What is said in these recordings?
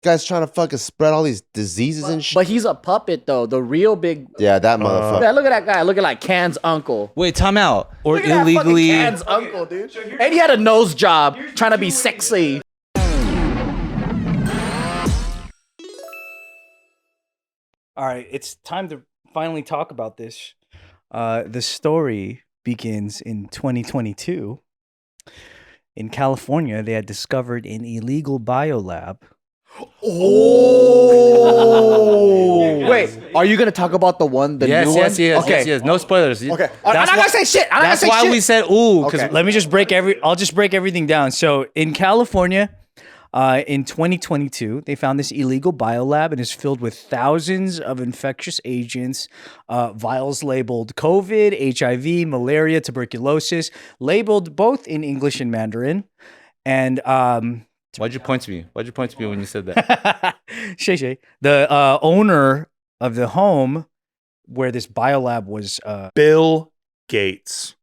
Guy's trying to fucking spread all these diseases and shit. But he's a puppet though. The real big. Yeah, that motherfucker. Man, look at that guy. Look at like Can's uncle. Wait, time out. Or Look at illegally. that fucking Can's uncle, dude. And he had a nose job trying to be sexy. All right, it's time to finally talk about this. The story begins in 2022. In California, they had discovered an illegal biolab. Oh! Wait, are you gonna talk about the new one? Yes. Okay. Yes. No spoilers. Okay. I'm not gonna say shit. That's why we said ooh. Because Let me just I'll just break everything down. So in California, in 2022, they found this illegal biolab and is filled with thousands of infectious agents, vials labeled COVID, HIV, malaria, tuberculosis, labeled both in English and Mandarin. And why'd you point to me? Why'd you point to me when you said that? Shay, the owner of the home where this biolab was, Bill Gates.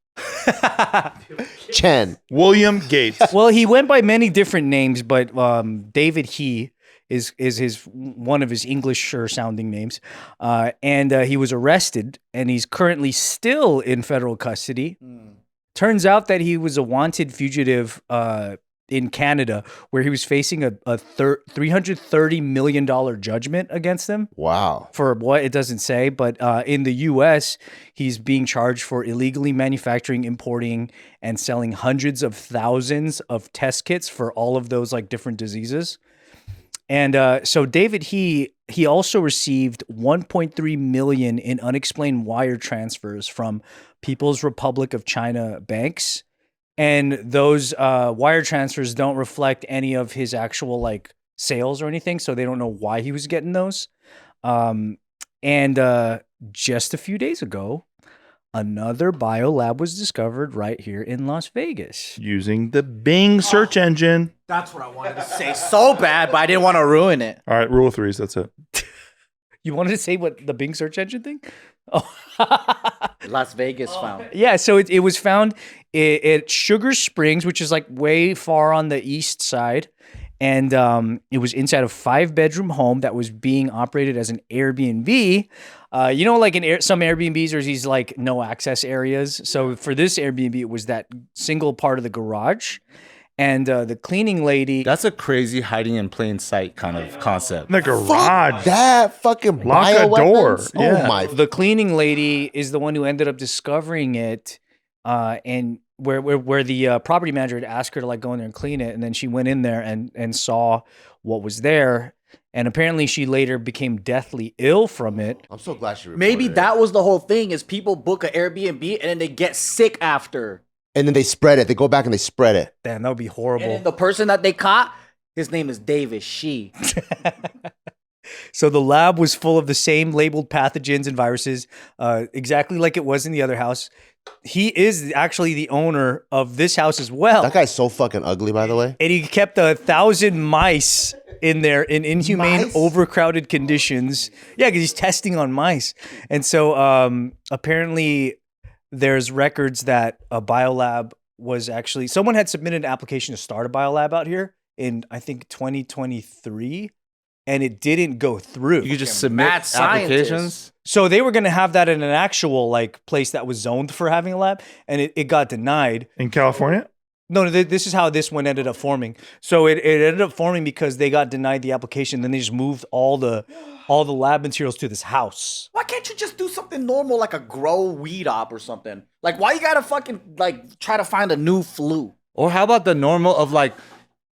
William Gates. well, he went by many different names, but David He is his one of his Englisher sounding names, and he was arrested, and he's currently still in federal custody. Turns out that he was a wanted fugitive in Canada, where he was facing a $330 million judgment against him. Wow. For what, it doesn't say, but in the U.S., he's being charged for illegally manufacturing, importing, and selling hundreds of thousands of test kits for all of those like different diseases. And so David, he also received 1.3 million in unexplained wire transfers from People's Republic of China banks. And those wire transfers don't reflect any of his actual like sales or anything, so they don't know why he was getting those. And just a few days ago, another biolab was discovered right here in Las Vegas. Using the Bing search engine. That's what I wanted to say so bad, but I didn't want to ruin it. All right, rule of threes. That's it. You wanted to say what the Bing search engine thing? Oh, Las Vegas found. yeah. So it was found at Sugar Springs, which is like way far on the east side. And it was inside a 5-bedroom home that was being operated as an Airbnb. You know, like some Airbnbs, there's these like no access areas. So for this Airbnb, it was that single part of the garage. And the cleaning lady. That's a crazy hiding in plain sight kind of concept. The garage. That fucking Lock a door. bioweapons? Yeah. Oh my. The cleaning lady is the one who ended up discovering it, and where the property manager had asked her to like go in there and clean it, and then she went in there and saw what was there, and apparently she later became deathly ill from it. I'm so glad she reported Maybe it. that was the whole thing: is people book an Airbnb and then they get sick after. And then they spread it. They go back and they spread it. Damn, that would be And horrible. then the person that they caught, his name is David She. So the lab was full of the same labeled pathogens and viruses, exactly like it was in the other house. He is actually the owner of this house as well. That guy's so fucking ugly, by the way. And he kept 1,000 mice in there in inhumane, Mice? overcrowded conditions. Yeah, because he's testing on mice. And so apparently there's records that a biolab was actually... Someone had submitted an application to start a biolab out here in, I think, 2023, and it didn't go through. You could just Mad submit applications. scientist. So they were going to have that in an actual like place that was zoned for having a lab, and it got denied. In California? No, this is how this one ended up forming. So it ended up forming because they got denied the application. Then they just moved all the lab materials to this house. Why can't you just do something normal like a grow weed op or something? Like, why you gotta fucking like try to find a new flu? Or how about the normal of like,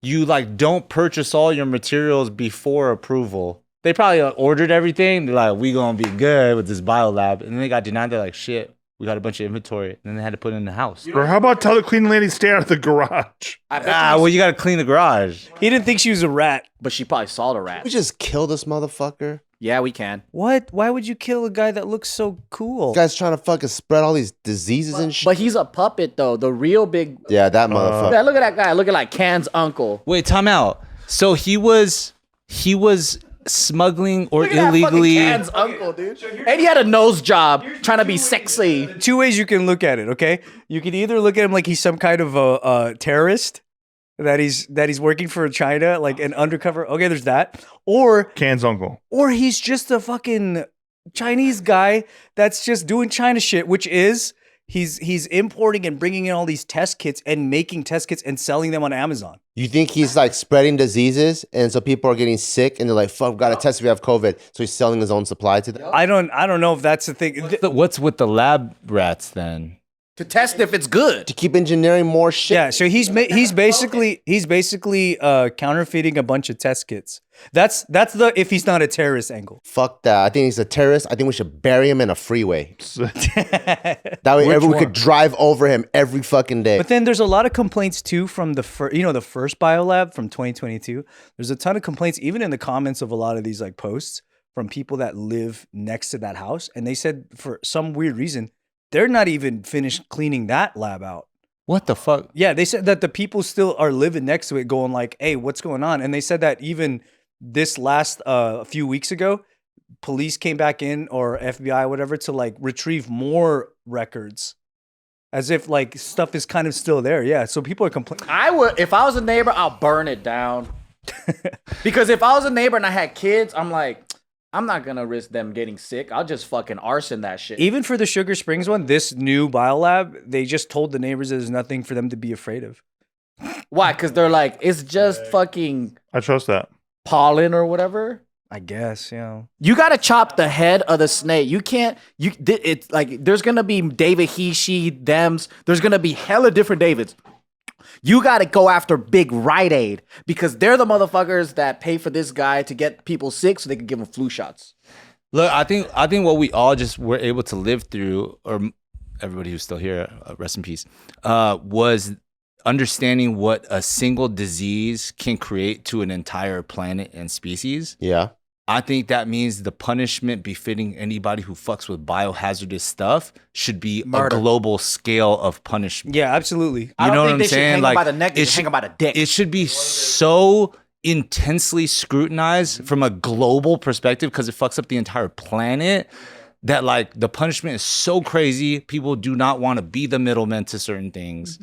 you like don't purchase all your materials before approval. They probably ordered everything. They're like, we gonna be good with this biolab. And then they got denied. They're like, shit, we got a bunch of inventory. And then they had to put it in the house. Or how about tell the cleaning lady stay out of the garage? Well, you got to clean the garage. He didn't think she was a rat. But she probably saw the rat. We just kill this motherfucker. Yeah, we can. What? Why would you kill a guy that looks so cool? This guy's trying to fucking spread all these diseases and shit. But he's a puppet though. The real big. Yeah, that motherfucker. Yeah, look at that guy. Look at like Can's uncle. Wait, time out. So he was smuggling or Look at that fucking illegally. Can's uncle, dude. And he had a nose job trying to be sexy. Two ways you can look at it, okay? You can either look at him like he's some kind of a terrorist, that he's working for China, like an undercover. Okay, there's that. Or Can's uncle. he's just a fucking Chinese guy that's just doing China shit, which is he's importing and bringing in all these test kits and making test kits and selling them on Amazon. You think he's like spreading diseases, and so people are getting sick, and they're like, "Fuck, got to test if we have COVID." So he's selling his own supply to them. I don't know if that's the thing. What's with the lab rats then? To test if it's good. To keep engineering more shit. Yeah, so he's basically counterfeiting a bunch of test kits. That's the if he's not a terrorist angle. Fuck that. I think he's a terrorist. I think we should bury him in a freeway. That way, Which everyone one? could drive over him every fucking day. But then there's a lot of complaints too from the first biolab from 2022. There's a ton of complaints even in the comments of a lot of these like posts from people that live next to that house, and they said for some weird reason they're not even finished cleaning that lab out. What the fuck? Yeah, they said that the people still are living next to it going like, hey, what's going on? And they said that even this last few weeks ago, police came back in or FBI, whatever, to like retrieve more records as if like stuff is kind of still there. Yeah, so people are complaining. I would, if I was a neighbor, I'll burn it down. Because if I was a neighbor and I had kids, I'm like, I'm not gonna risk them getting sick. I'll just fucking arson that shit. Even for the Sugar Springs one, this new biolab, they just told the neighbors there's nothing for them to be afraid of. Why? Because they're like, it's just fucking I trust that. pollen or whatever. I guess, yeah. You gotta chop the head of the snake. You can't. It's like there's gonna be David, he, she, them's. There's gonna be hella different Davids. You gotta go after big Rite Aid because they're the motherfuckers that pay for this guy to get people sick so they can give them flu shots. Look, I think what we all just were able to live through, or everybody who's still here, rest in peace, was understanding what a single disease can create to an entire planet and species. Yeah. I think that means the punishment befitting anybody who fucks with biohazardous stuff should be Murder. a global scale of punishment. Yeah, absolutely. I You don't know think what I'm they should saying? hang Like, them by the neck. They it should should- hang them by the dick. It should be so intensely scrutinized from a global perspective because it fucks up the entire planet that like the punishment is so crazy. People do not want to be the middlemen to certain things.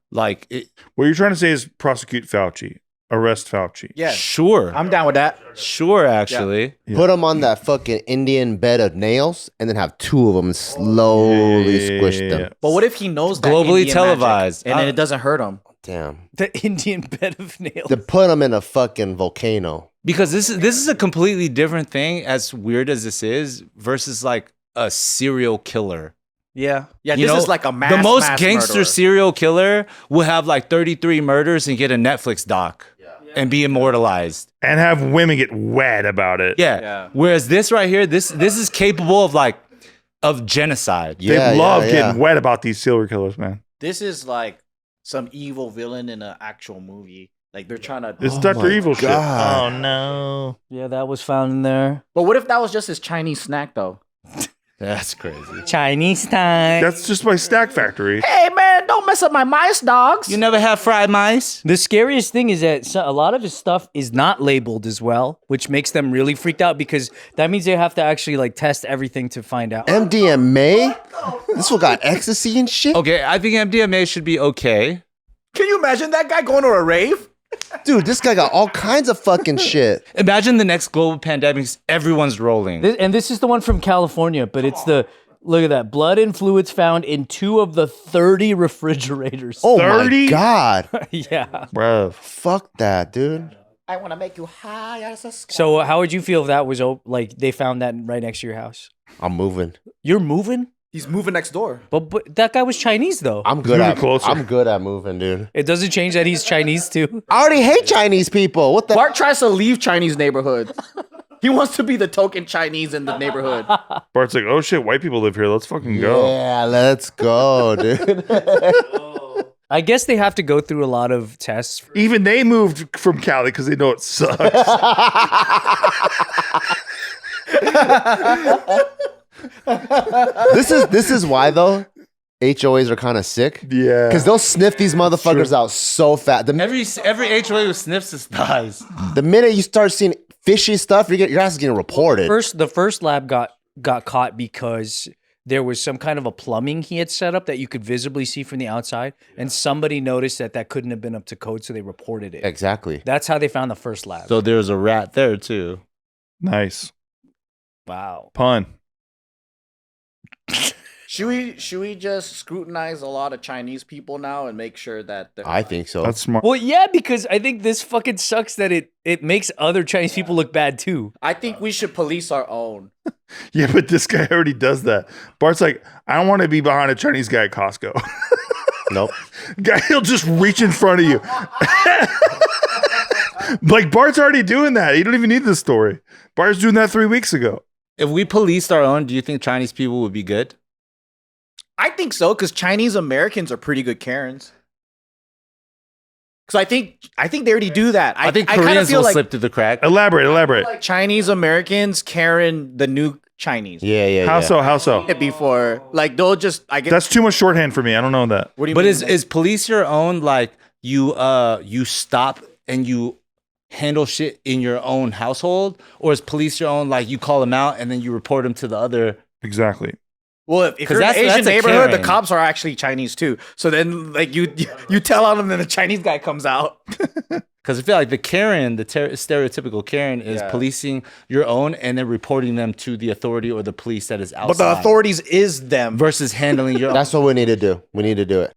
Like, it, What you're trying to say is prosecute Fauci. Arrest Fauci. Yeah, sure. I'm down with that. Sure, actually. Yeah. Put him on that fucking Indian bed of nails, and then have two of them slowly squish them. But what if he knows that Globally Indian televised. magic, and then it doesn't hurt him? Damn. The Indian bed of nails. To put them in a fucking volcano. Because this is a completely different thing, as weird as this is, versus like a serial killer. Yeah. Yeah, You this know, is like a mass. the most mass gangster murderer. serial killer will have like 33 murders and get a Netflix doc and be immortalized. And have women get wet about it. Yeah. Yeah. Whereas this right here, this is capable of genocide. They Yeah, love yeah, getting yeah. wet about these serial killers, man. This is like some evil villain in an actual movie. Like they're trying to. This is Oh Dr. my Evil shit. God. Oh, no. Yeah, that was found in there. But what if that was just his Chinese snack though? That's crazy. Chinese time. That's just my snack factory. Hey man, don't mess up my mice, dogs. You never have fried mice? The scariest thing is that a lot of his stuff is not labeled as well, which makes them really freaked out because that means they have to actually like test everything to find out. MDMA? This one got ecstasy and shit? Okay, I think MDMA should be okay. Can you imagine that guy going to a rave? Dude, this guy got all kinds of fucking shit. Imagine the next global pandemic, everyone's rolling. This is the one from California, but it's look at that. Blood and fluids found in 2 of the 30 refrigerators. Oh 30? my God. yeah. Bruh. Fuck that, dude. I want to make you high as a sky. So how would you feel if that was like they found that right next to your house? I'm moving. You're moving? He's moving next door. But that guy was Chinese though. I'm good Moving at closer. I'm good at moving, dude. It doesn't change that he's Chinese too. I already hate Chinese people. What the Bart tries to leave Chinese neighborhoods. He wants to be the token Chinese in the neighborhood. Bart's like, oh shit, white people live here. Let's fucking go. Yeah, let's go, dude. I guess they have to go through a lot of tests. Even they moved from Cali because they know it sucks. This is why though HOAs are kind of sick. Yeah. Because they'll sniff these motherfuckers out so fast. Every HOA who sniffs this dies. The minute you start seeing fishy stuff, your ass is getting reported. The first lab got caught because there was some kind of a plumbing he had set up that you could visibly see from the outside, and somebody noticed that couldn't have been up to code, so they reported it. Exactly. That's how they found the first lab. So there's a rat there too. Nice Wow. pun. Should we just scrutinize a lot of Chinese people now and make sure that they're I think so. That's smart. Well, yeah, because I think this fucking sucks that it makes other Chinese people look bad too. I think we should police our own. Yeah, but this guy already does that. Bart's like, I don't want to be behind a Chinese guy at Costco. Nope. Guy, he'll just reach in front of you. Like Bart's already doing that. You don't even need this story. Bart's doing that 3 weeks ago. If we policed our own, do you think Chinese people would be good? I think so, because Chinese Americans are pretty good Karens. Because I think they already do that. I think kinda Koreans feel will like, slip through the crack. Elaborate. like Chinese Americans Karen the new Chinese. Yeah. How so? Before, like they'll just I get. That's too much shorthand for me. I don't know that. What do you But mean? is police your own, like you stop and you handle shit in your own household, or is police your own, like you call them out and then you report them to the other? Exactly. Well, if you're in an that's Asian a neighborhood, the Karen. cops are actually Chinese too. So then, like you tell on them, then the Chinese guy comes out. Because I feel like the Karen, the stereotypical Karen, is Yeah. policing your own and then reporting them to the authority or the police that is outside. But the authorities is them. versus handling your own. That's what we need to do. We need to do it.